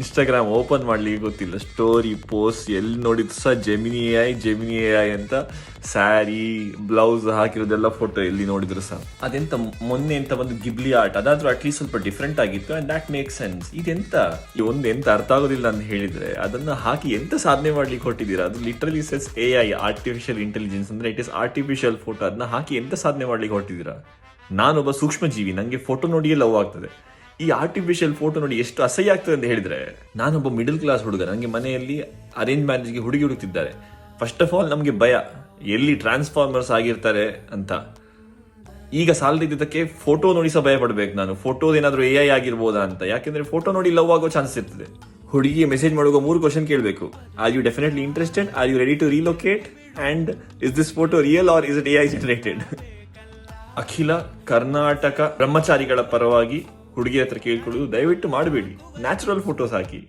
Instagram open ಮಾಡ್ಲಿಕ್ಕೆ ಗೊತ್ತಿಲ್ಲ, story post ಎಲ್ಲಿ ನೋಡಿದ್ರು ಸಹ ಜೆಮಿನಿ ಎ ಐ ಅಂತ ಸ್ಯಾರಿ ಬ್ಲೌಸ್ ಹಾಕಿರೋದೆಲ್ಲ ಫೋಟೋ ಎಲ್ಲಿ ನೋಡಿದ್ರು ಸಹ. ಅದೆಂತ ಮೊನ್ನೆ ಎಂತ ಒಂದು ಗಿಬ್ಲಿ ಆರ್ಟ್, ಅದಾದ್ರೂ ಅಟ್ಲೀಸ್ಟ್ ಸ್ವಲ್ಪ ಡಿಫ್ರೆಂಟ್ ಆಗಿತ್ತು ಅಂಡ್ ದಟ್ ಮೇಕ್ ಸೆನ್ಸ್. ಇದೆಂತ ಈ ಒಂದು ಎಂತ ಅರ್ಥ ಆಗೋದಿಲ್ಲ ಅಂತ ಹೇಳಿದ್ರೆ ಅದನ್ನ ಹಾಕಿ ಎಂತ ಸಾಧನೆ ಮಾಡ್ಲಿಕ್ಕೆ ಹೊಟ್ಟಿದ್ದೀರಾ? ಅದು literally cess A I, artificial intelligence, ಅಂದ್ರೆ ಇಟ್ ಇಸ್ ಆರ್ಟಿಫಿಷಿಯಲ್ ಫೋಟೋ. ಅದನ್ನ ಹಾಕಿ ಎಂತ ಸಾಧನೆ ಮಾಡ್ಲಿಕ್ಕೆ ಹೊಟ್ಟಿದ್ದೀರಾ? ನಾನೊಬ್ಬ ಸೂಕ್ಷ್ಮ ಜೀವಿ, ನಂಗೆ ಫೋಟೋ ನೋಡಿಯೇ ಲವ್ ಆಗ್ತದೆ. ಈ ಆರ್ಟಿಫಿಷಿಯಲ್ ಫೋಟೋ ನೋಡಿ ಎಷ್ಟು ಅಸಹ್ಯ ಆಗ್ತದೆ ಅಂತ ಹೇಳಿದ್ರೆ, ನಾನೊಬ್ಬ ಮಿಡಲ್ ಕ್ಲಾಸ್ ಹುಡುಗ, ನನಗೆ ಮನೆಯಲ್ಲಿ ಅರೇಂಜ್ ಮ್ಯಾರೇಜ್ಗೆ ಹುಡುಗಿ ಹುಡುಕ್ತಿದ್ದಾರೆ. ಫಸ್ಟ್ ಆಫ್ ಆಲ್ ನಮಗೆ ಭಯ, ಎಲ್ಲಿ ಟ್ರಾನ್ಸ್ಫಾರ್ಮರ್ಸ್ ಆಗಿರ್ತಾರೆ ಅಂತ. ಈಗ ಸಾಲದ ಇದ್ದಕ್ಕೆ ಫೋಟೋ ನೋಡಿ ಸಹ ಭಯ ಪಡ್ಬೇಕು ನಾನು, ಫೋಟೋದೇನಾದ್ರೂ ಎ ಐ ಆಗಿರ್ಬೋದಾ ಅಂತ. ಯಾಕೆಂದ್ರೆ ಫೋಟೋ ನೋಡಿ ಲವ್ ಆಗೋ ಚಾನ್ಸ್ ಇರ್ತದೆ. ಹುಡುಗಿಗೆ ಮೆಸೇಜ್ ಮಾಡುವಾಗ 3 ಕ್ವಶನ್ ಕೇಳಬೇಕು. Are you definitely interested, are you ready to relocate, and is this photo real or is it A I generated? ಅಖಿಲ ಕರ್ನಾಟಕ ಬ್ರಹ್ಮಚಾರಿಗಳ ಪರವಾಗಿ ಹುಡುಗಿ ಹತ್ರ ಕೇಳ್ಕೊಳ್ಳೋದು, ದಯವಿಟ್ಟು ಮಾಡಬೇಡಿ, ನ್ಯಾಚುರಲ್ ಫೋಟೋಸ್ ಹಾಕಿ.